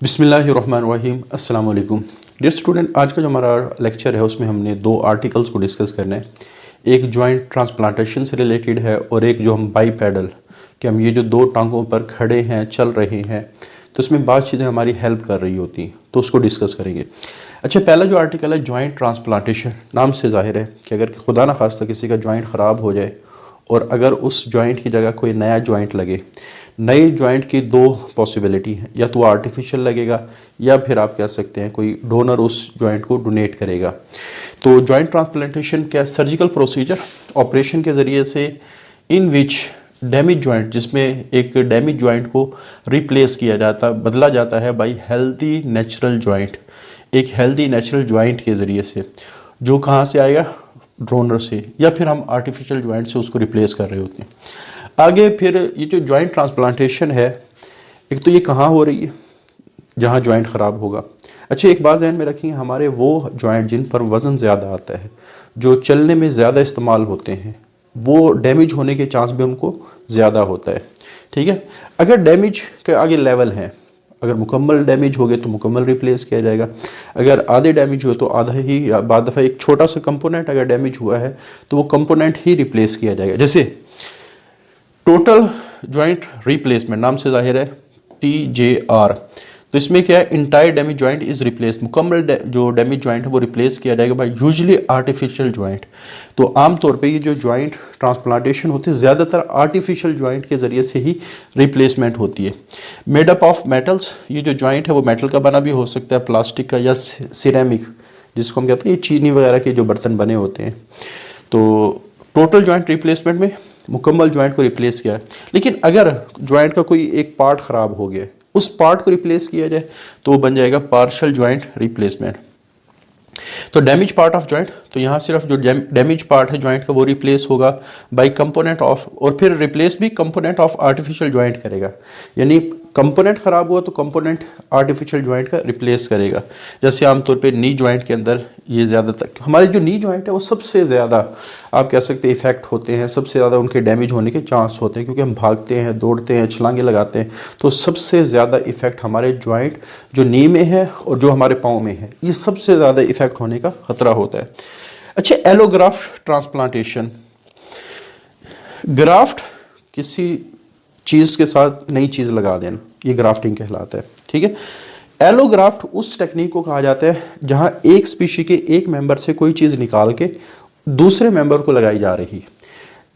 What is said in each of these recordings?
बिस्मिल्लाहिर्रहमानिर्रहीम अस्सलाम वालेकुम डियर स्टूडेंट। आज का जो हमारा लेक्चर है उसमें हमने दो आर्टिकल्स को डिस्कस करना है। एक जॉइंट ट्रांसप्लांटेशन से रिलेटेड है और एक जो हम बाईपेडल कि हम ये जो दो टांगों पर खड़े हैं चल रहे हैं तो उसमें बात चीज़ें हमारी हेल्प कर रही होती हैं तो उसको डिस्कस करेंगे। अच्छा, पहला जो आर्टिकल है जॉइंट ट्रांसप्लांटेशन, नाम से जाहिर है कि अगर खुदा न खास्ता किसी का जॉइंट ख़राब हो जाए और अगर उस जॉइंट की जगह कोई नया जॉइंट लगे, नए जॉइंट की दो पॉसिबिलिटी है, या तो वो आर्टिफिशियल लगेगा या फिर आप कह सकते हैं कोई डोनर उस जॉइंट को डोनेट करेगा। तो जॉइंट ट्रांसप्लांटेशन क्या सर्जिकल प्रोसीजर ऑपरेशन के ज़रिए से इन विच डैमेज जॉइंट, जिसमें एक डैमेज जॉइंट को रिप्लेस किया जाता बदला जाता है बाई हेल्दी नेचुरल जॉइंट, एक हेल्दी नेचुरल जॉइंट के ज़रिए से, जो कहाँ से आएगा, डोनर से, या फिर हम आर्टिफिशियल जॉइंट से उसको रिप्लेस कर रहे होते हैं। आगे फिर ये जो जॉइंट ट्रांसप्लांटेशन है, एक तो ये कहाँ हो रही है, जहाँ जॉइंट ख़राब होगा। अच्छा, एक बात ध्यान में रखिए, हमारे वो जॉइंट जिन पर वज़न ज़्यादा आता है, जो चलने में ज़्यादा इस्तेमाल होते हैं, वो डैमेज होने के चांस भी उनको ज़्यादा होता है। ठीक है, अगर डैमेज के आगे लेवल हैं, अगर मुकम्मल डैमेज हो गए तो मुकम्मल रिप्लेस किया जाएगा, अगर आधे डैमेज हुए तो आधा ही, या बाद दफ़ा एक छोटा सा कंपोनेंट अगर डैमेज हुआ है तो वो कंपोनेंट ही रिप्लेस किया जाएगा। जैसे टोटल जॉइंट रिप्लेसमेंट, नाम से जाहिर है TJR, तो इसमें क्या है, entire damage joint is replace, मुकम्मल जो डैमेज जॉइंट है वो रिप्लेस किया जाएगा बाय यूजुअली आर्टिफिशियल जॉइंट। तो आमतौर पे ये जो जॉइंट ट्रांसप्लांटेशन होती है ज़्यादातर आर्टिफिशियल जॉइंट के ज़रिए से ही रिप्लेसमेंट होती है। मेड अप ऑफ मेटल्स, ये जो जॉइंट है वो मेटल का बना भी हो सकता है, प्लास्टिक का, या सिरेमिक जिसको हम कहते हैं, ये चीनी वगैरह के जो बर्तन बने होते हैं। तो टोटल जॉइंट रिप्लेसमेंट में मुकम्मल जॉइंट को रिप्लेस किया है। लेकिन अगर जॉइंट का कोई एक पार्ट ख़राब हो गया, उस पार्ट को रिप्लेस किया जाए तो वो बन जाएगा पार्शियल जॉइंट रिप्लेसमेंट। तो डैमेज पार्ट ऑफ जॉइंट, तो यहाँ सिर्फ जो डैमेज पार्ट है जॉइंट का वो रिप्लेस होगा बाय कंपोनेंट ऑफ, और फिर रिप्लेस भी कंपोनेंट ऑफ आर्टिफिशियल जॉइंट करेगा, यानी कंपोनेंट ख़राब हुआ तो कंपोनेंट आर्टिफिशियल जॉइंट का रिप्लेस करेगा। जैसे आमतौर पे नी जॉइंट के अंदर ये ज़्यादातर हमारे जो नी जॉइंट है वो सबसे ज़्यादा आप कह सकते हैं इफेक्ट होते हैं, सबसे ज़्यादा उनके डैमेज होने के चांस होते हैं, क्योंकि हम भागते हैं, दौड़ते हैं, छलांगे लगाते हैं, तो सबसे ज़्यादा इफेक्ट हमारे जॉइंट जो नी में है और जो हमारे पाँव में है, ये सबसे ज़्यादा इफेक्ट होने का खतरा होता है। अच्छा, एलोग्राफ्ट ट्रांसप्लांटेशन, ग्राफ्ट किसी चीज़ के साथ नई चीज़ लगा देना, ये ग्राफ्टिंग कहलाता है। ठीक है, एलोग्राफ्ट उस टेक्निक को कहा जाता है जहां एक स्पीशी के एक मेंबर से कोई चीज़ निकाल के दूसरे मेंबर को लगाई जा रही है।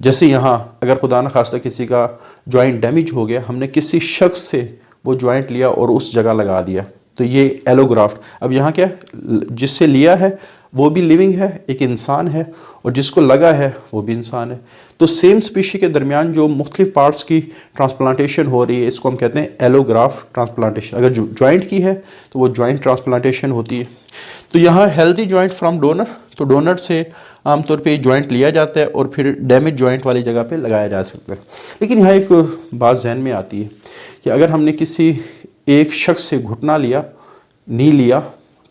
जैसे यहाँ अगर खुदा न खास्ता किसी का जॉइंट डैमेज हो गया, हमने किसी शख्स से वो जॉइंट लिया और उस जगह लगा दिया, तो ये एलोग्राफ्ट। अब यहाँ क्या, जिससे लिया है वो भी लिविंग है, एक इंसान है, और जिसको लगा है वो भी इंसान है। तो सेम स्पीशी के दरमियान जो मुख्तलिफ पार्ट्स की ट्रांसप्लांटेशन हो रही है, इसको हम कहते हैं एलोग्राफ्ट ट्रांसप्लांटेशन। अगर जो जॉइंट की है तो वो जॉइंट ट्रांसप्लांटेशन होती है। तो यहाँ हेल्दी जॉइंट फ्रॉम डोनर, तो डोनर से आमतौर पे जॉइंट लिया जाता है और फिर डैमेज जॉइंट वाली जगह पे लगाया जा सकता है। लेकिन यहाँ एक बात जहन में आती है कि अगर हमने किसी एक शख्स से घुटना लिया, नी लिया,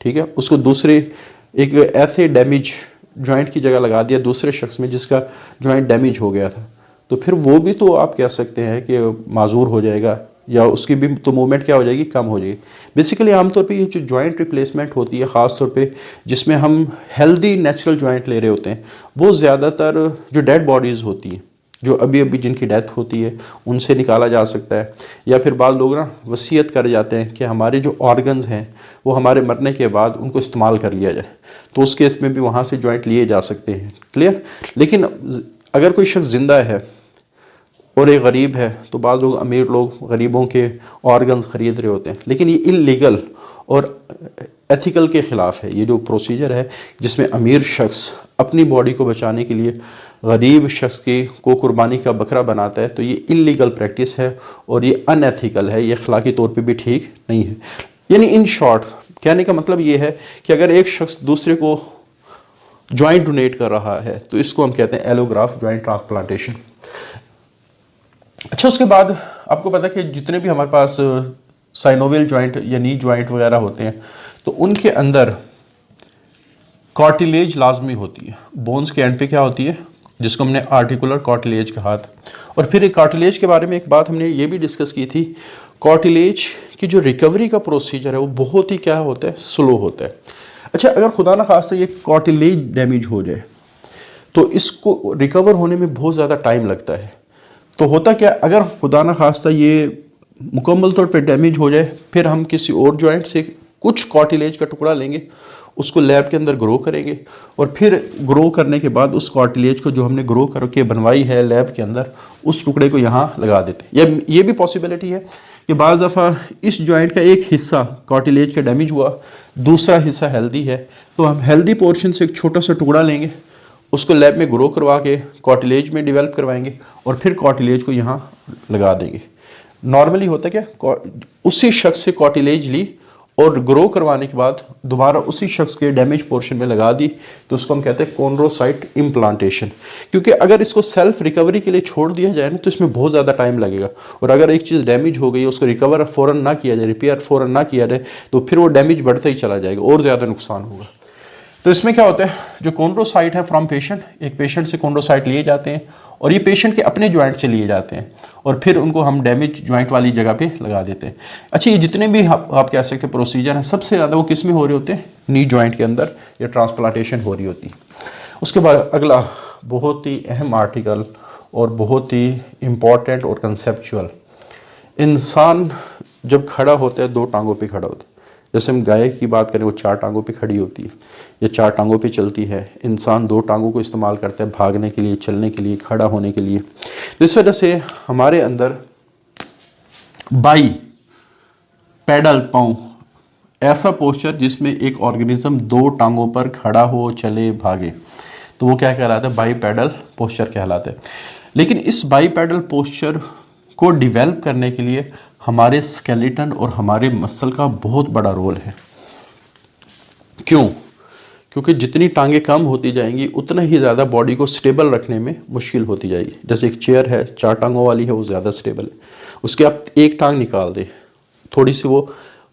ठीक है, उसको दूसरे एक ऐसे डैमेज जॉइंट की जगह लगा दिया दूसरे शख्स में जिसका जॉइंट डैमेज हो गया था, तो फिर वो भी तो आप कह सकते हैं कि माजूर हो जाएगा, या उसकी भी तो मूवमेंट क्या हो जाएगी, कम हो जाएगी। बेसिकली आमतौर पे ये जो जॉइंट रिप्लेसमेंट होती है, ख़ास तौर पे जिसमें हम हेल्दी नेचुरल जॉइंट ले रहे होते हैं, वो ज़्यादातर जो डेड बॉडीज़ होती हैं, जो अभी अभी जिनकी डेथ होती है, उनसे निकाला जा सकता है। या फिर बाद लोग ना वसीयत कर जाते हैं कि हमारे जो ऑर्गन्स हैं वो हमारे मरने के बाद उनको इस्तेमाल कर लिया जाए, तो उस केस में भी वहाँ से जॉइंट लिए जा सकते हैं। क्लियर। लेकिन अगर कोई शख्स ज़िंदा है और एक गरीब है, तो बाद लोग, अमीर लोग गरीबों के ऑर्गन्स ख़रीद रहे होते हैं, लेकिन ये इल्लीगल और एथिकल के ख़िलाफ़ है। ये जो प्रोसीजर है जिसमें अमीर शख्स अपनी बॉडी को बचाने के लिए गरीब शख्स को कुर्बानी का बकरा बनाता है, तो ये इल्लीगल प्रैक्टिस है और ये अनएथिकल है, ये अखलाकी तौर पे भी ठीक नहीं है। यानी इन शॉर्ट कहने का मतलब ये है कि अगर एक शख्स दूसरे को जॉइंट डोनेट कर रहा है तो इसको हम कहते हैं एलोग्राफ्ट जॉइंट ट्रांसप्लांटेशन। अच्छा, उसके बाद आपको पता है कि जितने भी हमारे पास साइनोवियल जॉइंट या नी जॉइंट वगैरह होते हैं, तो उनके अंदर कार्टिलेज लाजमी होती है। बोन्स के एंड पे क्या होती है, जिसको हमने आर्टिकुलर कार्टिलेज कहा था। और फिर एक कार्टिलेज के बारे में एक बात हमने ये भी डिस्कस की थी, कार्टिलेज कि जो रिकवरी का प्रोसीजर है वो बहुत ही क्या होता है, स्लो होता है। अच्छा, अगर खुदा ना खास्ता ये कार्टिलेज डैमेज हो जाए तो इसको रिकवर होने में बहुत ज़्यादा टाइम लगता है। तो होता क्या, अगर खुदा ना खास्ता ये मुकम्मल तौर पे डैमेज हो जाए, फिर हम किसी और जॉइंट से कुछ कार्टिलेज का टुकड़ा लेंगे, उसको लैब के अंदर ग्रो करेंगे, और फिर ग्रो करने के बाद उस कार्टिलेज को जो हमने ग्रो करके बनवाई है लैब के अंदर, उस टुकड़े को यहाँ लगा देते हैं। ये भी पॉसिबिलिटी है कि बाज़ दफ़ा इस जॉइंट का एक हिस्सा कार्टिलेज का डैमेज हुआ, दूसरा हिस्सा हेल्दी है, तो हम हेल्दी पोर्शन से एक छोटा सा टुकड़ा लेंगे, उसको लैब में ग्रो करवा के कार्टिलेज में डेवलप करवाएंगे, और फिर कार्टिलेज को यहाँ लगा देंगे। नॉर्मली होता है क्या, उसी शख्स से कार्टिलेज ली और ग्रो करवाने के बाद दोबारा उसी शख्स के डैमेज पोर्शन में लगा दी, तो उसको हम कहते हैं कॉन्ड्रोसाइट इम्प्लांटेशन। क्योंकि अगर इसको सेल्फ रिकवरी के लिए छोड़ दिया जाए ना, तो इसमें बहुत ज़्यादा टाइम लगेगा, और अगर एक चीज़ डैमेज हो गई, उसको रिकवर फ़ौरन ना किया जाए, रिपेयर फ़ौरन ना किया जाए, तो फिर वो डैमेज बढ़ता ही चला जाएगा और ज़्यादा नुकसान होगा। तो इसमें क्या होता है, जो कॉन्ड्रोसाइट है फ्रॉम पेशेंट, एक पेशेंट से कॉन्ड्रोसाइट लिए जाते हैं, और ये पेशेंट के अपने जॉइंट से लिए जाते हैं, और फिर उनको हम डैमेज जॉइंट वाली जगह पे लगा देते हैं। अच्छा, ये जितने भी आप कह सकते हैं प्रोसीजर हैं, सबसे ज़्यादा वो किस में हो रहे होते हैं, नी जॉइंट के अंदर ये ट्रांसप्लांटेशन हो रही होती है। उसके बाद अगला बहुत ही अहम आर्टिकल और बहुत ही इम्पॉर्टेंट और कंसेप्चुअल, इंसान जब खड़ा होता है दो टांगों पर खड़ा होता है। जैसे हम गाय की बात करें, वो चार टांगों पे खड़ी होती है, ये चार टांगों पे चलती है। इंसान दो टांगों को इस्तेमाल करता है भागने के लिए, चलने के लिए, खड़ा होने के लिए। तो इस वजह से हमारे अंदर बाई पैडल पाँव, ऐसा पोस्चर जिसमें एक ऑर्गेनिज्म दो टांगों पर खड़ा हो, चले, भागे, तो वो क्या कहलाता है, बाई पैडल पोस्चर कहलाता है। लेकिन इस बाई पैडल पोस्चर को डिवेल्प करने के लिए हमारे स्केलेटन और हमारे मसल का बहुत बड़ा रोल है। क्यों? क्योंकि जितनी टांगें कम होती जाएंगी, उतना ही ज़्यादा बॉडी को स्टेबल रखने में मुश्किल होती जाएगी। जैसे एक चेयर है, चार टांगों वाली है, वो ज़्यादा स्टेबल है, उसके आप एक टांग निकाल दें, थोड़ी सी वो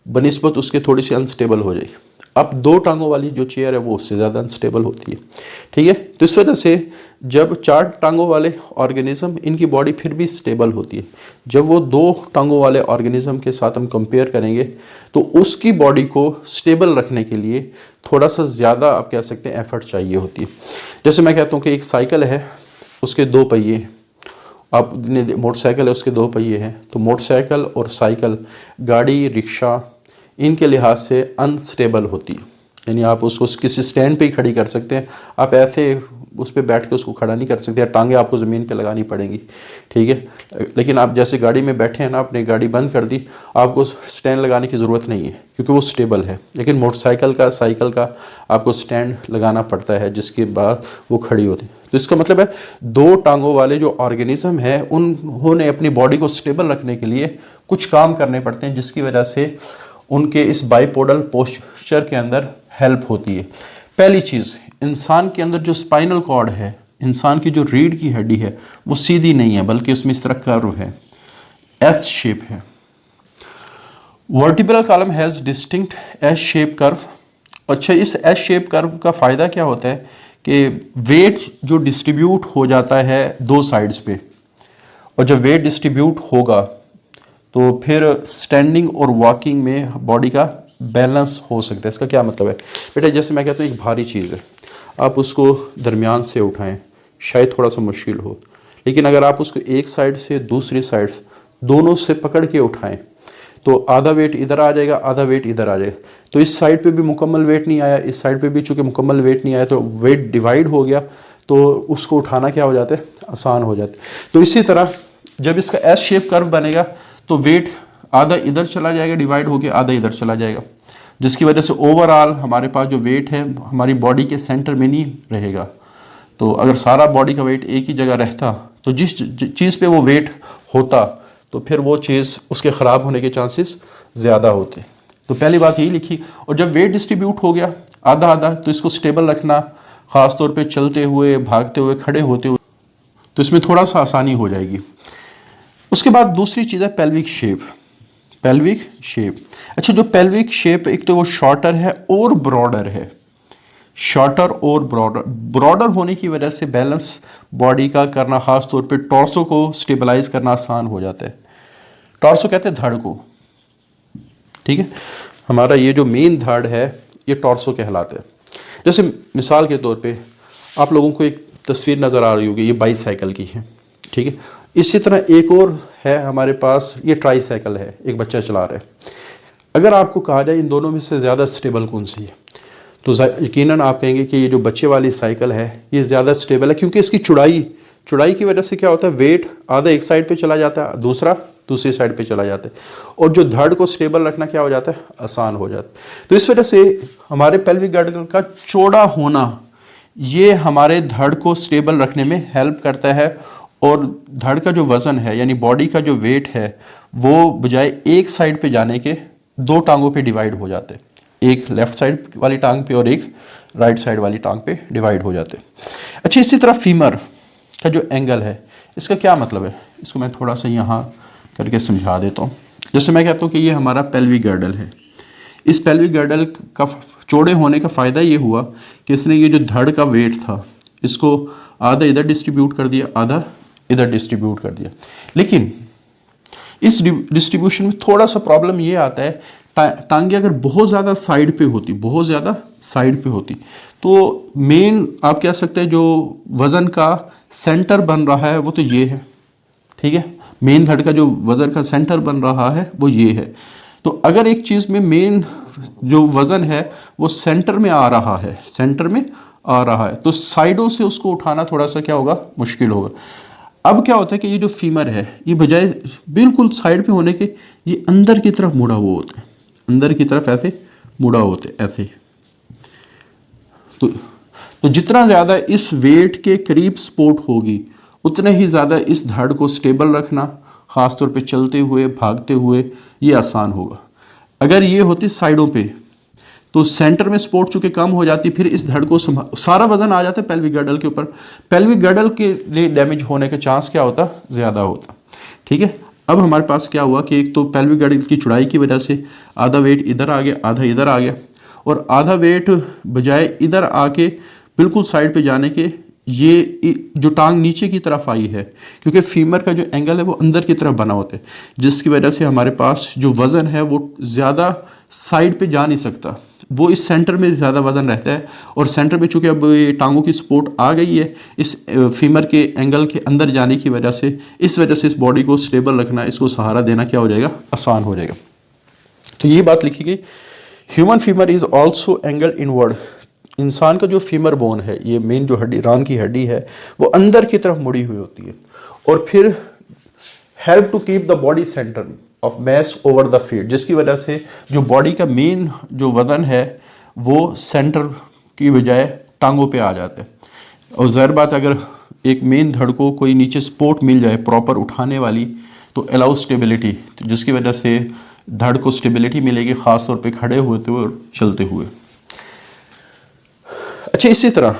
बनिस्बत उसके थोड़ी सी अनस्टेबल हो जाएगी। अब दो टांगों वाली जो चेयर है वो उससे ज़्यादा अनस्टेबल होती है, ठीक है। तो इस वजह से जब चार टांगों वाले ऑर्गेनिज्म, इनकी बॉडी फिर भी स्टेबल होती है, जब वो दो टांगों वाले ऑर्गेनिज्म के साथ हम कंपेयर करेंगे, तो उसकी बॉडी को स्टेबल रखने के लिए थोड़ा सा ज़्यादा आप कह सकते हैं एफर्ट चाहिए होती है। जैसे मैं कहता हूँ कि एक साइकिल है, उसके दो पहिए, आप मोटरसाइकिल है, उसके दो पहिए हैं, तो मोटरसाइकिल और साइकिल, गाड़ी, रिक्शा, इनके लिहाज से अनस्टेबल होती है। यानी आप उसको किसी स्टैंड पे ही खड़ी कर सकते हैं, आप ऐसे उस पर बैठ के उसको खड़ा नहीं कर सकते, टांगे आपको ज़मीन पे लगानी पड़ेंगी, ठीक है। लेकिन आप जैसे गाड़ी में बैठे हैं ना, आपने गाड़ी बंद कर दी, आपको स्टैंड लगाने की ज़रूरत नहीं है क्योंकि वो स्टेबल है। लेकिन मोटरसाइकिल का, साइकिल का आपको स्टैंड लगाना पड़ता है, जिसके बाद वो खड़ी होती है। तो इसका मतलब है दो टांगों वाले जो ऑर्गेनिज्म है, उन्होंने अपनी बॉडी को स्टेबल रखने के लिए कुछ काम करने पड़ते हैं, जिसकी वजह से उनके इस बाइपोडल पोस्चर के अंदर हेल्प होती है। पहली चीज़, इंसान के अंदर जो स्पाइनल कॉर्ड है, इंसान की जो रीढ़ की हड्डी है, वो सीधी नहीं है, बल्कि उसमें इस तरह कर्व है, एस शेप है। Vertebral column has distinct S shape curve. अच्छा, इस एस शेप कर्व का फ़ायदा क्या होता है कि वेट जो डिस्ट्रीब्यूट हो जाता है दो साइड्स पे, और जब वेट डिस्ट्रीब्यूट होगा तो फिर स्टैंडिंग और वॉकिंग में बॉडी का बैलेंस हो सकता है। इसका क्या मतलब है बेटा, जैसे मैं कहता हूँ एक भारी चीज़ है, आप उसको दरमियान से उठाएं, शायद थोड़ा सा मुश्किल हो, लेकिन अगर आप उसको एक साइड से दूसरी साइड दोनों से पकड़ के उठाएं, तो आधा वेट इधर आ जाएगा, आधा वेट इधर आ जाएगा। तो इस साइड पे भी मुकम्मल वेट नहीं आया, इस साइड पे भी चूँकि मुकम्मल वेट नहीं आया, तो वेट डिवाइड हो गया, तो उसको उठाना क्या हो जाता है, आसान हो जाता है। तो इसी तरह जब इसका एस शेप कर्व बनेगा, तो वेट आधा इधर चला जाएगा, डिवाइड होकर आधा इधर चला जाएगा, जिसकी वजह से ओवरऑल हमारे पास जो वेट है हमारी बॉडी के सेंटर में नहीं रहेगा। तो अगर सारा बॉडी का वेट एक ही जगह रहता, तो जिस चीज़ पे वो वेट होता, तो फिर वो चीज़ उसके ख़राब होने के चांसेस ज़्यादा होते। तो पहली बात यही लिखी। और जब वेट डिस्ट्रीब्यूट हो गया आधा आधा, तो इसको स्टेबल रखना, ख़ास तौर पे चलते हुए, भागते हुए, खड़े होते हुए, तो इसमें थोड़ा सा आसानी हो जाएगी। उसके बाद दूसरी चीज़ है पेल्विक शेप। पेल्विक शेप, अच्छा, जो पेल्विक शेप, एक तो वो शॉर्टर है और ब्रॉडर है। शॉर्टर और ब्रॉडर होने की वजह से बैलेंस बॉडी का करना, ख़ास तौर पे टॉर्सो को स्टेबलाइज करना आसान हो जाता है। टॉर्सो कहते हैं धड़ को, ठीक है। हमारा ये जो मेन धड़ है ये टॉर्सो कहलाता है। जैसे मिसाल के तौर पे आप लोगों को एक तस्वीर नज़र आ रही होगी, ये बाईसाइकिल की है, ठीक है। इसी तरह एक और है हमारे पास, ये ट्राईसाइकिल है, एक बच्चा चला रहा है। अगर आपको कहा जाए इन दोनों में से ज़्यादा स्टेबल कौन सी है, तो यकीनन आप कहेंगे कि ये जो बच्चे वाली साइकिल है ये ज़्यादा स्टेबल है, क्योंकि इसकी चौड़ाई की वजह से क्या होता है, वेट आधा एक साइड पे चला जाता है, दूसरा दूसरी साइड पे चला जाता है, और जो धड़ को स्टेबल रखना क्या हो जाता है, आसान हो जाता है। तो इस वजह से हमारे पेल्विक गर्डल का चौड़ा होना ये हमारे धड़ को स्टेबल रखने में हेल्प करता है, और धड़ का जो वज़न है यानी बॉडी का जो वेट है वो बजाय एक साइड पे जाने के दो टांगों पे डिवाइड हो जाते हैं, एक लेफ्ट साइड वाली टांग पे और एक राइट साइड वाली टांग पे डिवाइड हो जाते हैं। अच्छा, इसी तरह फीमर का जो एंगल है इसका क्या मतलब है, इसको मैं थोड़ा सा यहाँ करके समझा देता हूँ। जैसे मैं कहता हूँ कि ये हमारा पेल्विक गर्डल है, इस पेल्विक गर्डल का चौड़े होने का फ़ायदा ये हुआ कि इसने ये जो धड़ का वेट था इसको आधा इधर डिस्ट्रीब्यूट कर दिया, आधा इधर डिस्ट्रीब्यूट कर दिया। लेकिन इस डिस्ट्रीब्यूशन में थोड़ा सा प्रॉब्लम ये आता है, टांगे अगर बहुत ज़्यादा साइड पे होती तो मेन आप कह सकते हैं जो वज़न का सेंटर बन रहा है वो तो ये है, ठीक है। मेन धड़ का जो वज़न का सेंटर बन रहा है वो ये है। तो अगर एक चीज़ में मेन जो वज़न है वो सेंटर में आ रहा है तो साइडों से उसको उठाना थोड़ा सा क्या होगा, मुश्किल होगा। अब क्या होता है कि ये जो फीमर है ये बजाय बिल्कुल साइड पे होने के ये अंदर की तरफ मुड़ा हुआ होता है, अंदर की तरफ ऐसे मुड़ा होते ऐसे। तो जितना ज़्यादा इस वेट के करीब सपोर्ट होगी उतने ही ज़्यादा इस धड़ को स्टेबल रखना, ख़ासतौर पे चलते हुए भागते हुए ये आसान होगा। अगर ये होती साइडों पे तो सेंटर में सपोर्ट चूंकि कम हो जाती, फिर इस धड़ को सारा वजन आ जाता है पेल्विक गर्डल के ऊपर, पेल्विक गर्डल के लिए डैमेज होने का चांस क्या होता, ज़्यादा होता, ठीक है। अब हमारे पास क्या हुआ कि एक तो पेल्विक गर्डल की चौड़ाई की वजह से आधा वेट इधर आ गया, आधा इधर आ गया, और आधा वेट बजाय इधर आके बिल्कुल साइड पे जाने के ये जो टांग नीचे की तरफ आई है, क्योंकि फीमर का जो एंगल है वो अंदर की तरफ बना होता है, जिसकी वजह से हमारे पास जो वज़न है वो ज़्यादा साइड पे जा नहीं सकता, वो इस सेंटर में ज़्यादा वज़न रहता है। और सेंटर में चूँकि अब ये टांगों की सपोर्ट आ गई है इस फीमर के एंगल के अंदर जाने की वजह से, इस वजह से इस बॉडी को स्टेबल रखना, इसको सहारा देना क्या हो जाएगा, आसान हो जाएगा। तो ये बात लिखी गई। Human femur is also angle inward. इंसान का जो फीमर बोन है, ये मेन जो हड्डी, रान की हड्डी है, वो अंदर की तरफ मुड़ी हुई होती है, और फिर help to keep the body centre of mass over the feet, जिसकी वजह से जो बॉडी का मेन जो वज़न है वो सेंटर की बजाय टांगों पे आ जाता है। और ज़ाहिर बात, अगर एक मेन धड़ को कोई नीचे सपोर्ट मिल जाए प्रॉपर उठाने वाली तो अलाउ स्टेबिलिटी, जिसकी वजह से धड़ को स्टेबिलिटी मिलेगी, ख़ास तौर पे खड़े होते हुए और चलते हुए। अच्छा, इसी तरह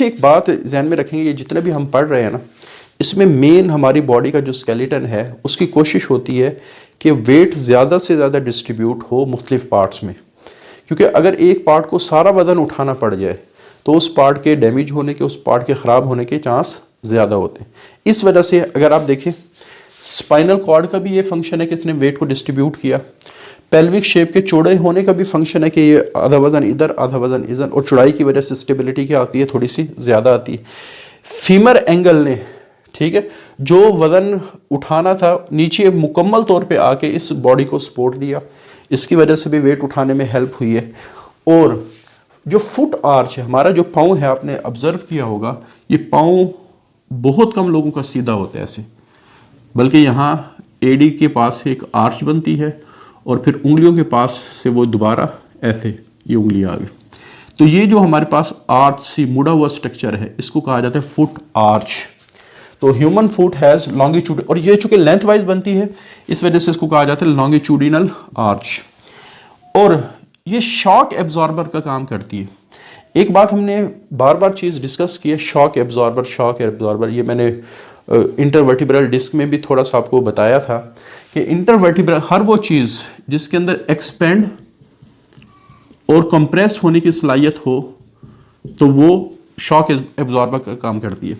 एक बात ध्यान में रखेंगे, ये जितने भी हम पढ़ रहे हैं ना, इसमें मेन हमारी बॉडी का जो स्केलेटन है उसकी कोशिश होती है कि वेट ज़्यादा से ज़्यादा डिस्ट्रीब्यूट हो मुख्तलिफ पार्ट्स में, क्योंकि अगर एक पार्ट को सारा वज़न उठाना पड़ जाए तो उस पार्ट के डैमेज होने के, उस पार्ट के ख़राब होने के चांस ज़्यादा होते हैं। इस वजह से अगर आप देखें, स्पाइनल कॉर्ड का भी ये फंक्शन है कि इसने वेट को डिस्ट्रीब्यूट किया, पेल्विक शेप के चौड़े होने का भी फंक्शन है कि ये आधा वज़न इधर आधा वज़न इधर, और चौड़ाई की वजह से स्टेबिलिटी क्या आती है, थोड़ी सी ज़्यादा आती है। फीमर एंगल ने, ठीक है, जो वज़न उठाना था नीचे मुकम्मल तौर पे आके इस बॉडी को सपोर्ट दिया, इसकी वजह से भी वेट उठाने में हेल्प हुई है। और जो फुट आर्च है, हमारा जो पाँव है, आपने ऑब्जर्व किया होगा ये पाँव बहुत कम लोगों का सीधा होता है ऐसे, बल्कि यहाँ एडी के पास से एक आर्च बनती है और फिर उंगलियों के पास से वो दोबारा ऐसे ये उंगलियाँ आ गई। तो ये जो हमारे पास आर्च सी मुड़ा हुआ स्ट्रक्चर है इसको कहा जाता है फुट आर्च। तो ह्यूमन फुट हैज़ लॉन्गिट्यूड, और ये चूंकि लेंथ वाइज बनती है इस वजह से इसको कहा जाता है लॉन्गिट्यूडिनल आर्च, और ये शॉक एब्जॉर्बर का काम करती है। एक बात हमने बार बार चीज़ डिस्कस की है, शॉक एब्जॉर्बर, ये मैंने इंटरवर्टिब्रल डिस्क में भी थोड़ा सा आपको बताया था कि इंटरवर्टिब्रल हर वो चीज़ जिसके अंदर एक्सपेंड और कंप्रेस होने की सलाहियत हो तो वो शॉक एब्जॉर्बर का काम करती है।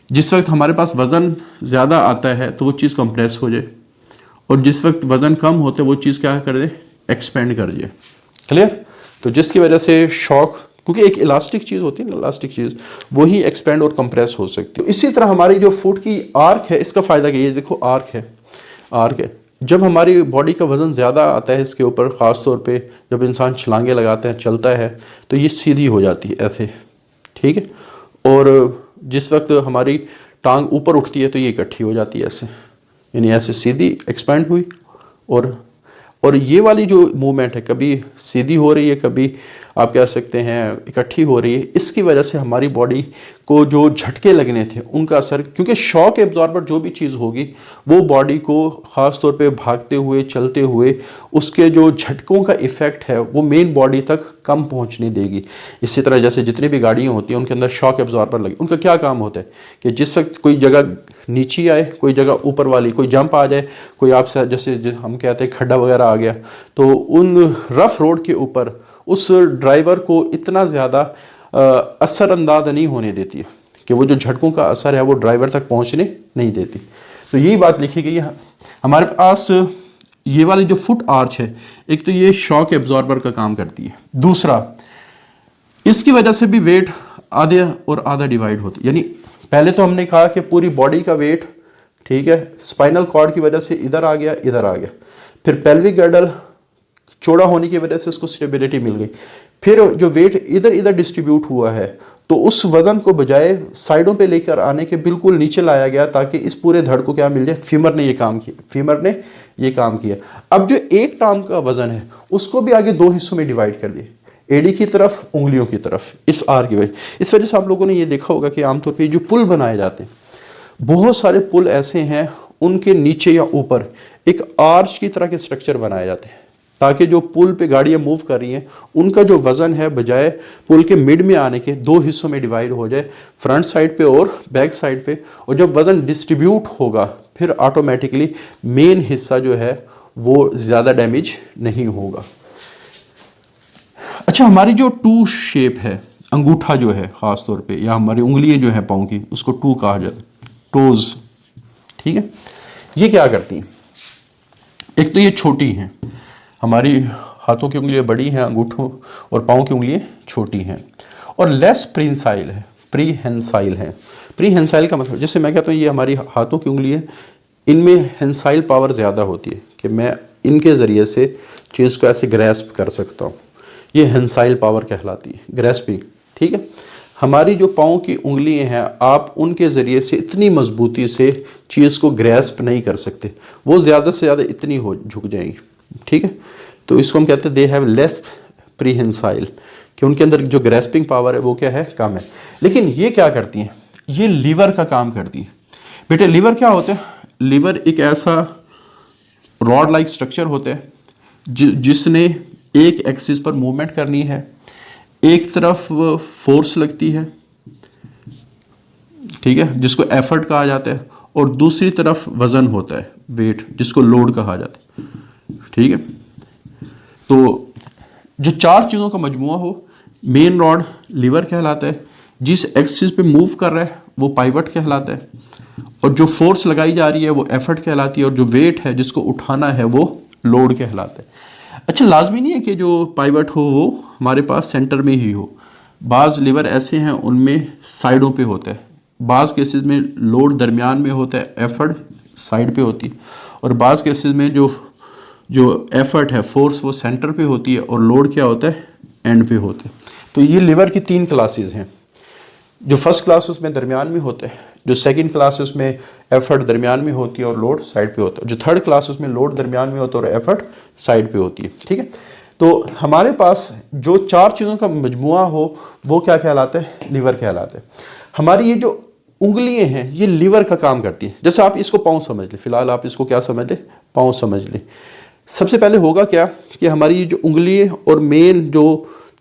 जिस वक्त हमारे पास वज़न ज़्यादा आता है तो वो चीज़ कंप्रेस हो जाए, और जिस वक्त वज़न कम होता है वो चीज़ क्या कर दे, एक्सपेंड कर दिए। क्लियर? तो जिसकी वजह से शॉक, क्योंकि एक इलास्टिक चीज़ होती है ना, इलास्टिक चीज़ वही एक्सपेंड और कंप्रेस हो सकती है। इसी तरह हमारी जो फुट की आर्क है, इसका फ़ायदा क्या है, ये देखो आर्क है, आर्क है। जब हमारी बॉडी का वज़न ज़्यादा आता है इसके ऊपर, ख़ास तौर पे जब इंसान छलांगे लगाते हैं, चलता है, तो ये सीधी हो जाती है ऐसे, ठीक है। और जिस वक्त हमारी टांग ऊपर उठती है तो ये इकट्ठी हो जाती है ऐसे, यानी ऐसे सीधी एक्सपेंड हुई। और ये वाली जो मूवमेंट है, कभी सीधी हो रही है, कभी आप कह सकते हैं इकट्ठी हो रही है। इसकी वजह से हमारी बॉडी को जो झटके लगने थे उनका असर, क्योंकि शॉक एब्जॉर्बर जो भी चीज़ होगी वो बॉडी को ख़ास तौर पे भागते हुए, चलते हुए, उसके जो झटकों का इफ़ेक्ट है वो मेन बॉडी तक कम पहुंचने देगी। इसी तरह जैसे जितनी भी गाड़ियाँ होती हैं उनके अंदर शॉक एब्जॉर्बर लगे, उनका क्या काम होता है कि जिस वक्त कोई जगह नीचे आए, कोई जगह ऊपर वाली, कोई जंप आ जाए, कोई आपसे जैसे हम कहते हैं खड्डा वगैरह आ गया, तो उन रफ रोड के ऊपर उस ड्राइवर को इतना ज़्यादा असरअंदाज नहीं होने देती है कि वो जो झटकों का असर है वो ड्राइवर तक पहुंचने नहीं देती। तो यही बात लिखी गई है। हमारे पास ये वाली जो फुट आर्च है, एक तो ये शॉक एब्जॉर्बर का काम करती है, दूसरा इसकी वजह से भी वेट आधे और आधा डिवाइड होती है। यानी पहले तो हमने कहा कि पूरी बॉडी का वेट, ठीक है, स्पाइनल कॉर्ड की वजह से इधर आ गया, इधर आ गया, फिर पेल्विक गर्डल चौड़ा होने की वजह से उसको स्टेबिलिटी मिल गई, फिर जो वेट इधर इधर डिस्ट्रीब्यूट हुआ है तो उस वजन को बजाय साइडों पे लेकर आने के बिल्कुल नीचे लाया गया ताकि इस पूरे धड़ को क्या मिल जाए, फीमर ने ये काम किया, फीमर ने ये काम किया। अब जो एक टांग का वजन है उसको भी आगे दो हिस्सों में डिवाइड कर दिया, एडी की तरफ, उंगलियों की तरफ, इस आर की वजह। इस वजह से आप लोगों ने ये देखा होगा कि आमतौर पर जो पुल बनाए जाते हैं, बहुत सारे पुल ऐसे हैं उनके नीचे या ऊपर एक आर्च की तरह के स्ट्रक्चर बनाए जाते हैं ताकि जो पुल पे गाड़ियां मूव कर रही हैं उनका जो वजन है बजाय पुल के मिड में आने के दो हिस्सों में डिवाइड हो जाए, फ्रंट साइड पे और बैक साइड पे। और जब वजन डिस्ट्रीब्यूट होगा फिर ऑटोमेटिकली मेन हिस्सा जो है वो ज़्यादा डैमेज नहीं होगा। अच्छा, हमारी जो टू शेप है, अंगूठा जो है ख़ास तौर पे, या हमारी उंगलियां जो है पाँव की, उसको टू कहा जाता है, टोज, ठीक है। ये क्या करती हैं, एक तो ये छोटी हैं, हमारी हाथों की उंगलियां बड़ी हैं, अंगूठों और पाँव की उंगलियां छोटी हैं, और लेस प्रिंसाइल है, प्रीहेंसाइल है। प्रीहेंसाइल का मतलब, जैसे मैं कहता हूँ ये हमारी हाथों की उंगली है, इनमें हेंसाइल पावर ज़्यादा होती है कि मैं इनके ज़रिए से चीज़ को ऐसे ग्रैस्प कर सकता हूँ, ये हेंसाइल पावर कहलाती है, ग्रैस्पिंग, ठीक है। हमारी जो पाँव की उंगलियां हैं, आप उनके ज़रिए से इतनी मजबूती से चीज़ को ग्रैस्प नहीं कर सकते, वो ज़्यादा से ज़्यादा इतनी हो झुक जाएंगी, ठीक है। तो इसको हम कहते हैं दे हैव लेस प्रीहेंसाइल, कि उनके अंदर जो ग्रैस्पिंग पावर है वो क्या है, कम है। लेकिन ये क्या करती हैं, ये लीवर का काम करती है। बेटे लीवर क्या होता है, लीवर एक ऐसा रॉड लाइक स्ट्रक्चर होता है जिसने एक एक्सिस पर मूवमेंट करनी है, एक तरफ फोर्स लगती है, ठीक है, जिसको एफर्ट कहा जाता है, और दूसरी तरफ वजन होता है, वेट, जिसको लोड कहा जाता है, ठीक है। तो जो चार चीज़ों का मजमुआ हो, मेन रॉड लीवर कहलाता है, जिस एक्सिस पे मूव कर रहा है वो पाइवट कहलाता है, और जो फोर्स लगाई जा रही है वो एफर्ट कहलाती है, और जो वेट है जिसको उठाना है वो लोड कहलाता है। अच्छा, लाजमी नहीं है कि जो पाइवट हो वो हमारे पास सेंटर में ही हो, बाज़ लीवर ऐसे हैं उनमें साइडों पे होता है, बाज़ केसेस में लोड दरमियान में होता है, एफर्ट साइड पे होती है, और बाज़ केसेस में जो एफर्ट है, फोर्स, वो सेंटर पे होती है, और लोड क्या होता है, एंड पे होता है। तो ये लीवर की तीन क्लासेस हैं। जो फर्स्ट क्लास उसमें दरमियान में होता है, जो सेकंड क्लास उसमें एफर्ट दरमियान में होती है और लोड साइड पे होता है, जो थर्ड क्लास उसमें लोड दरमियान में होता है और एफर्ट साइड पे होती है, ठीक है। तो हमारे पास जो चार चीज़ों का मजमुआ हो वो क्या कहलाता है, लीवर कहलाता है। हमारी ये जो उंगलियां हैं ये लीवर का काम करती हैं। जैसे आप इसको पाँव समझ लें, फिलहाल आप इसको क्या समझ लें, पाँव समझ लें। सबसे पहले होगा क्या कि हमारी ये जो उंगली और मेन जो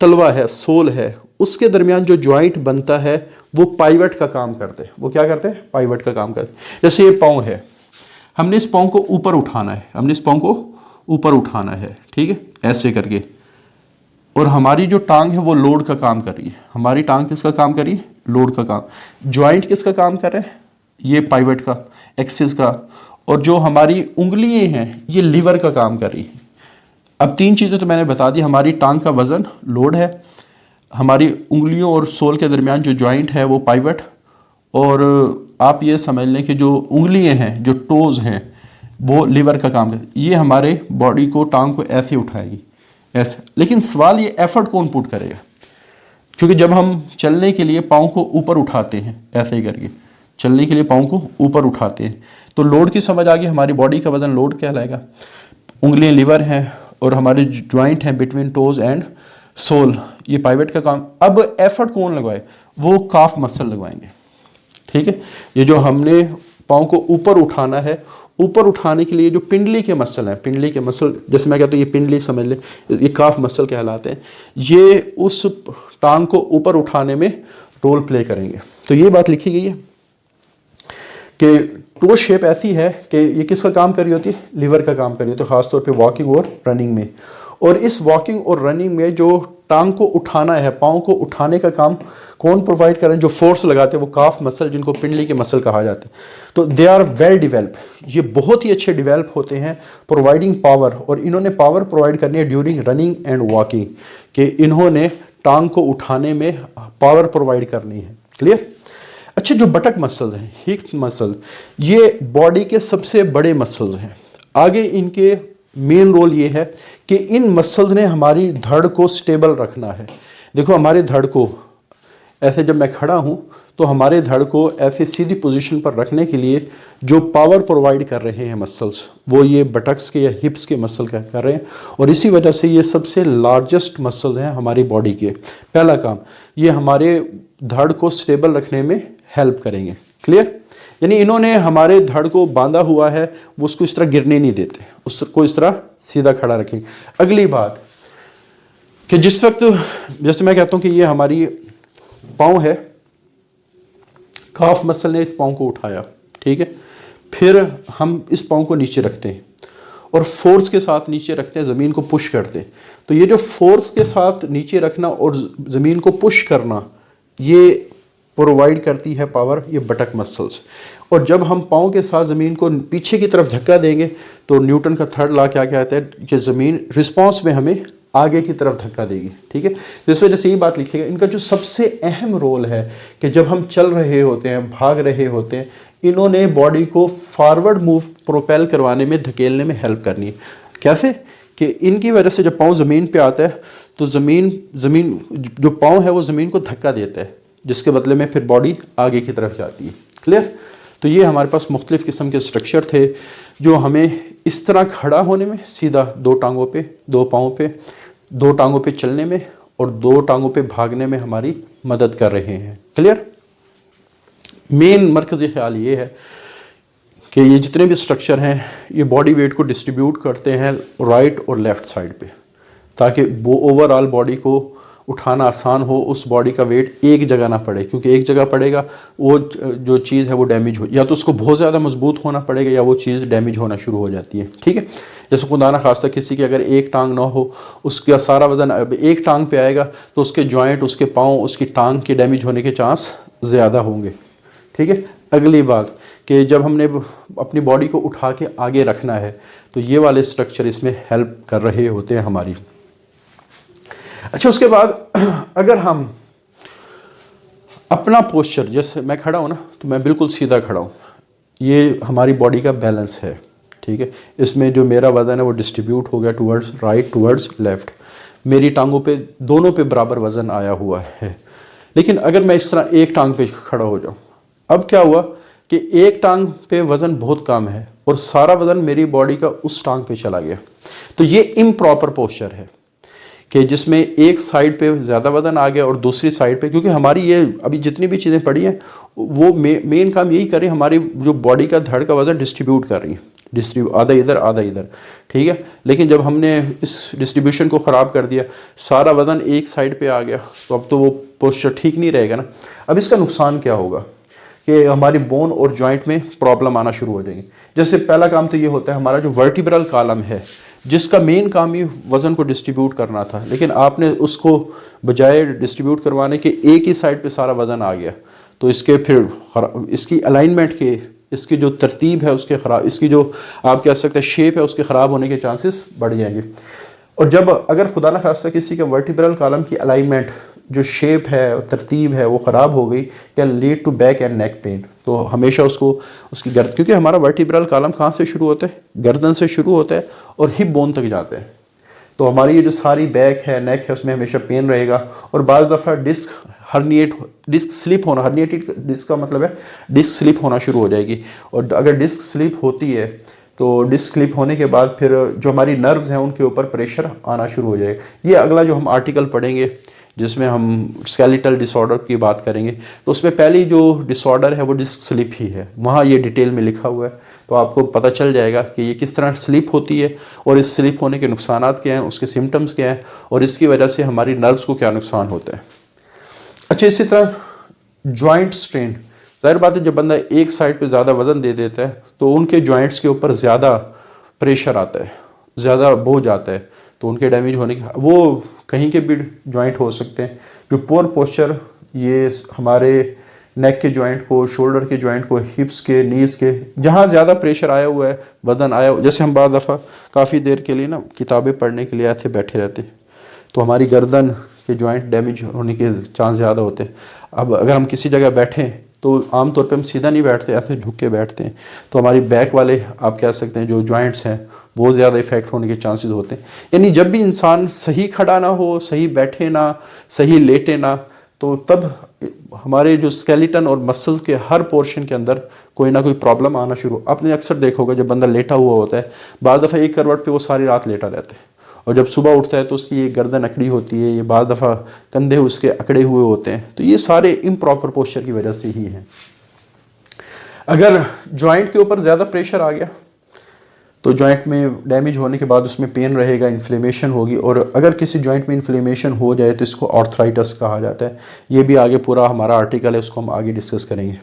तलवा है, सोल है, उसके दरमियान जो जॉइंट बनता है वो पाइवट का काम करते हैं। वो क्या करते हैं, पाइवट का काम करते हैं। जैसे ये पाँव है, हमने इस पाँव को ऊपर उठाना है, हमने इस पाँव को ऊपर उठाना है, ठीक है, ऐसे करके, और हमारी जो टांग है वो लोड का काम कर रही है। हमारी टांग किसका काम कर रही है, लोड का काम। जॉइंट किसका काम कर रहे हैं, ये पाइवट का, एक्सिस का। और जो हमारी उंगलियां हैं ये लीवर का काम कर रही हैं। अब 3 चीज़ें तो मैंने बता दी। हमारी टांग का वज़न लोड है, हमारी उंगलियों और सोल के दरमियान जो जॉइंट है वो पाइवट, और आप ये समझ लें कि जो उंगलियां हैं, जो टोज़ हैं, वो लीवर का काम करती है। ये हमारे बॉडी को, टांग को ऐसे उठाएगी, ऐसे। लेकिन सवाल ये एफर्ट कौन पुट करेगा, क्योंकि जब हम चलने के लिए पाँव को ऊपर उठाते हैं, ऐसे ही करके चलने के लिए पाँव को ऊपर उठाते हैं, तो लोड की समझ आ गई। हमारी बॉडी का वजन लोड कहलाएगा। उंगलियां लीवर हैं और हमारे ज्वाइंट हैं बिटवीन टोज एंड सोल, ये पाइवट का काम। अब एफर्ट कौन लगवाए, वो काफ मसल लगवाएंगे, ठीक है। ये जो हमने पाँव को ऊपर उठाना है, ऊपर उठाने के लिए जो पिंडली के मसल हैं, पिंडली के मसल, जैसे मैं कहता हूँ ये पिंडली समझ ले, ये काफ मसल कहलाते हैं, ये उस टांग को ऊपर उठाने में रोल प्ले करेंगे। तो ये बात लिखी गई है कि टो शेप ऐसी है कि ये किसका काम कर रही होती है, लीवर का काम कर रही होती है, तो खासतौर पे वॉकिंग और रनिंग में। और इस वॉकिंग और रनिंग में जो टांग को उठाना है, पाँव को उठाने का काम कौन प्रोवाइड कर रहे हैं, जो फोर्स लगाते हैं वो काफ मसल, जिनको पिंडली के मसल कहा जाता है। तो दे आर वेल डिवेल्प, ये बहुत ही अच्छे डिवेल्प होते हैं प्रोवाइडिंग पावर, और इन्होंने पावर प्रोवाइड करनी है ड्यूरिंग रनिंग एंड वॉकिंग, कि इन्होंने टांग को उठाने में पावर प्रोवाइड करनी है। क्लियर। अच्छा, जो बटक मसल्स हैं, हिप मसल, ये बॉडी के सबसे बड़े मसल्स हैं। आगे इनके मेन रोल ये है कि इन मसल्स ने हमारी धड़ को स्टेबल रखना है। देखो हमारे धड़ को ऐसे, जब मैं खड़ा हूँ तो हमारे धड़ को ऐसे सीधी पोजीशन पर रखने के लिए जो पावर प्रोवाइड कर रहे हैं मसल्स, वो ये बटक्स के या हिप्स के मसल का कर रहे हैं, और इसी वजह से ये सबसे लार्जेस्ट मसल्स हैं हमारी बॉडी के। पहला काम, ये हमारे धड़ को स्टेबल रखने में हेल्प करेंगे। क्लियर। यानी इन्होंने हमारे धड़ को बांधा हुआ है, वो उसको इस तरह गिरने नहीं देते, उसको इस तरह सीधा खड़ा रखेंगे। अगली बात कि जिस वक्त, जैसे मैं कहता हूं कि ये हमारी पाँव है, काफ मसल ने इस पाँव को उठाया, ठीक है, फिर हम इस पाँव को नीचे रखते हैं और फोर्स के साथ नीचे रखते हैं, ज़मीन को पुश करते हैं। तो ये जो फोर्स के साथ नीचे रखना और ज़मीन को पुश करना, ये प्रोवाइड करती है पावर ये बटक मसल्स। और जब हम पाँव के साथ ज़मीन को पीछे की तरफ धक्का देंगे तो न्यूटन का थर्ड लॉ क्या कहता है कि ज़मीन रिस्पांस में हमें आगे की तरफ धक्का देगी, ठीक है। इस वजह से ये बात लिखिएगा, इनका जो सबसे अहम रोल है कि जब हम चल रहे होते हैं, भाग रहे होते हैं, इन्होंने बॉडी को फॉरवर्ड मूव प्रोपेल करवाने में, धकेलने में हेल्प करनी है। कैसे कि इनकी वजह से जब पाँव ज़मीन पे आता है तो ज़मीन जो पाँव है वो ज़मीन को धक्का देता है, जिसके बदले में फिर बॉडी आगे की तरफ जाती है। क्लियर। तो ये हमारे पास मुख्तलिफ़ किस्म के स्ट्रक्चर थे जो हमें इस तरह खड़ा होने में, सीधा दो टांगों पे, दो पाँव पे, दो टांगों पे चलने में और दो टांगों पे भागने में हमारी मदद कर रहे हैं। क्लियर। मेन मरकज़ी ख्याल ये है कि ये जितने भी स्ट्रक्चर हैं ये बॉडी वेट को डिस्ट्रीब्यूट करते हैं राइट और लेफ़्ट साइड पे, ताकि वो ओवरऑल बॉडी को उठाना आसान हो, उस बॉडी का वेट एक जगह ना पड़े, क्योंकि एक जगह पड़ेगा वो जो चीज़ है वो डैमेज हो, या तो उसको बहुत ज़्यादा मजबूत होना पड़ेगा या वो चीज़ डैमेज होना शुरू हो जाती है। ठीक है। जैसे खुदा ना खास्ता किसी की अगर एक टांग ना हो, उसका सारा वजन अब एक टांग पे आएगा तो उसके जॉइंट, उसके पाँव, उसकी टांग के डैमेज होने के चांस ज़्यादा होंगे। ठीक है। अगली बात कि जब हमने अपनी बॉडी को उठा के आगे रखना है तो ये वाले स्ट्रक्चर इसमें हेल्प कर रहे होते हैं हमारी। अच्छा, उसके बाद अगर हम अपना पोस्चर, जैसे मैं खड़ा हूँ ना तो मैं बिल्कुल सीधा खड़ा हूँ, ये हमारी बॉडी का बैलेंस है। ठीक है। इसमें जो मेरा वज़न है वो डिस्ट्रीब्यूट हो गया टुवर्ड्स राइट, टुवर्ड्स लेफ़्ट, मेरी टांगों पे, दोनों पे बराबर वज़न आया हुआ है। लेकिन अगर मैं इस तरह एक टांग पे खड़ा हो जाऊँ, अब क्या हुआ कि एक टांग पे वज़न बहुत कम है और सारा वज़न मेरी बॉडी का उस टांग पे चला गया, तो ये इम्प्रॉपर पोस्चर है कि जिसमें एक साइड पे ज़्यादा वज़न आ गया और दूसरी साइड पे, क्योंकि हमारी ये अभी जितनी भी चीज़ें पड़ी हैं वो मेन काम यही कर रही है, हमारी जो बॉडी का धड़ का वज़न डिस्ट्रीब्यूट कर रही है, आधा इधर आधा इधर। ठीक है। लेकिन जब हमने इस डिस्ट्रीब्यूशन को ख़राब कर दिया, सारा वज़न एक साइड पे आ गया, तो अब तो वो पोस्चर ठीक नहीं रहेगा ना। अब इसका नुकसान क्या होगा कि हमारी बोन और जॉइंट में प्रॉब्लम आना शुरू हो जाएगी। जैसे पहला काम तो ये होता है, हमारा जो वर्टिब्रल कॉलम है जिसका मेन काम ही वज़न को डिस्ट्रीब्यूट करना था, लेकिन आपने उसको बजाय डिस्ट्रीब्यूट करवाने के एक ही साइड पे सारा वज़न आ गया, तो इसके फिर इसकी अलाइनमेंट के, इसकी जो तरतीब है उसके ख़राब, इसकी जो आप कह सकते हैं शेप है उसके ख़राब होने के चांसेस बढ़ जाएंगे। और जब अगर खुदा न खास्ता किसी का वर्टिब्रल कॉलम की अलाइनमेंट जो शेप है तरतीब है वो ख़राब हो गई, can lead to back and neck pain. तो हमेशा उसको उसकी गर्दन, क्योंकि हमारा वर्टिब्रल कॉलम कहाँ से शुरू होता है, गर्दन से शुरू होता है और हिप बोन तक जाते हैं। तो हमारी ये जो सारी बैक है नेक है उसमें हमेशा पेन रहेगा। और बाज़ दफ़ा डिस्क स्लिप होना, हर्निएटेड डिस्क का मतलब है डिस्क स्लिप होना शुरू हो जाएगी। और अगर डिस्क स्लिप होती है तो डिस्क स्लिप होने के बाद फिर जो हमारी नर्व्स हैं उनके ऊपर प्रेशर आना शुरू हो जाएगा। ये अगला जो हम आर्टिकल पढ़ेंगे जिसमें हम स्केलेटल डिसऑर्डर की बात करेंगे, तो उसमें पहली जो डिसऑर्डर है वो डिस्क स्लिप ही है। वहाँ ये डिटेल में लिखा हुआ है, तो आपको पता चल जाएगा कि ये किस तरह स्लिप होती है और इस स्लिप होने के नुकसानात क्या हैं, उसके सिम्टम्स क्या हैं और इसकी वजह से हमारी नर्व्स को क्या नुकसान होता है। अच्छा, इसी तरह जॉइंट स्ट्रेन, जाहिर बात है जब बंदा एक साइड पे ज़्यादा वज़न दे देता है तो उनके जॉइंट्स के ऊपर ज़्यादा प्रेशर आता है, ज़्यादा बोझ आता है, तो उनके डैमेज होने के वो कहीं के भी जॉइंट हो सकते हैं। जो पोर पोस्चर, ये हमारे नेक के जॉइंट को, शोल्डर के जॉइंट को, हिप्स के, नीज़ के, जहाँ ज़्यादा प्रेशर आया हुआ है, वज़न आया हुआ, जैसे हम बाद दफ़ा काफ़ी देर के लिए ना किताबें पढ़ने के लिए ऐसे बैठे रहते हैं तो हमारी गर्दन के जॉइंट डैमेज होने के चांस ज़्यादा होते हैं। अब अगर हम किसी जगह बैठें तो आमतौर पे हम सीधा नहीं बैठते, ऐसे झुक के बैठते हैं, तो हमारी बैक वाले आप कह सकते हैं जो जॉइंट्स हैं वो ज़्यादा इफेक्ट होने के चांसेस होते हैं। यानी जब भी इंसान सही खड़ा ना हो, सही बैठे ना, सही लेटे ना, तो तब हमारे जो स्केलेटन और मसल्स के हर पोर्शन के अंदर कोई ना कोई प्रॉब्लम आना शुरू। आपने अक्सर देखा होगा जब बंदा लेटा हुआ होता है, बाद दफ़ा एक करवट पे वो सारी रात लेटा रहता है और जब सुबह उठता है तो उसकी ये गर्दन अकड़ी होती है, ये बाद दफ़ा कंधे उसके अकड़े हुए होते हैं। तो ये सारे इम्प्रॉपर पोस्चर की वजह से ही हैं। अगर जॉइंट के ऊपर ज़्यादा प्रेशर आ गया तो जॉइंट में डैमेज होने के बाद उसमें पेन रहेगा, इन्फ्लेमेशन होगी, और अगर किसी जॉइंट में इन्फ्लेमेशन हो जाए तो इसको आर्थराइटिस कहा जाता है। ये भी आगे पूरा हमारा आर्टिकल है, उसको हम आगे डिस्कस करेंगे।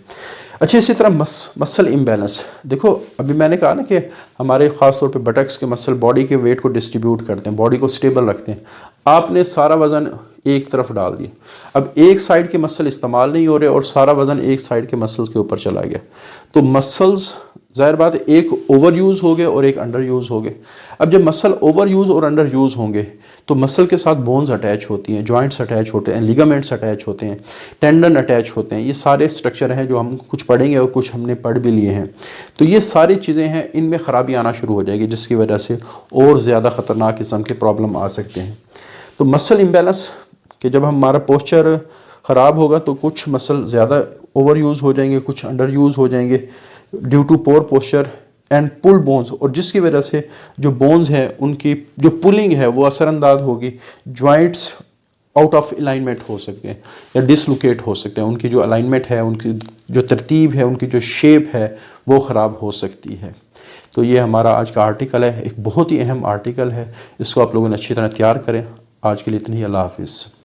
अच्छा, इसी तरह मसल इम्बैलेंस, देखो अभी मैंने कहा ना कि हमारे ख़ास तौर पे बटक्स के मसल बॉडी के वेट को डिस्ट्रीब्यूट करते हैं, बॉडी को स्टेबल रखते हैं। आपने सारा वज़न एक तरफ डाल दिया, अब एक साइड के मसल इस्तेमाल नहीं हो रहे और सारा वज़न एक साइड के मसल्स के ऊपर चला गया, तो मसल्स ज़ाहिर बात है एक ओवर यूज़ हो गए और एक अंडर यूज़ हो गए। अब जब मसल ओवर यूज़ और अंडर यूज़ होंगे तो मसल के साथ बोन्स अटैच होती हैं, जॉइंट्स अटैच होते हैं, लिगामेंट्स अटैच होते हैं, टेंडन अटैच होते हैं। ये सारे स्ट्रक्चर हैं जो हम कुछ पढ़ेंगे और कुछ हमने पढ़ भी लिए हैं। तो ये सारी चीज़ें हैं, इनमें ख़राबी आना शुरू हो जाएगी जिसकी वजह से और ज़्यादा ख़तरनाक किस्म के प्रॉब्लम आ सकते हैं। तो मसल इम्बैलेंस कि जब हमारा पोस्चर ख़राब होगा तो कुछ मसल ज़्यादा ओवर यूज़ हो जाएंगे, कुछ अंडर यूज़ हो जाएंगे due to poor posture and pull bones, और जिसकी वजह से जो बोन्स हैं उनकी जो पुलिंग है वो असरअंदाज होगी, जॉइंट्स आउट ऑफ अलाइनमेंट हो सकते हैं या डिसलोकेट हो सकते हैं, उनकी जो अलाइनमेंट है, उनकी जो तरतीब है, उनकी जो शेप है वो ख़राब हो सकती है। तो ये हमारा आज का आर्टिकल है, एक बहुत ही अहम आर्टिकल है, इसको आप लोगों ने अच्छी तरह तैयार करें। आज के लिए इतनी ही, अल्लाह हाफिज़।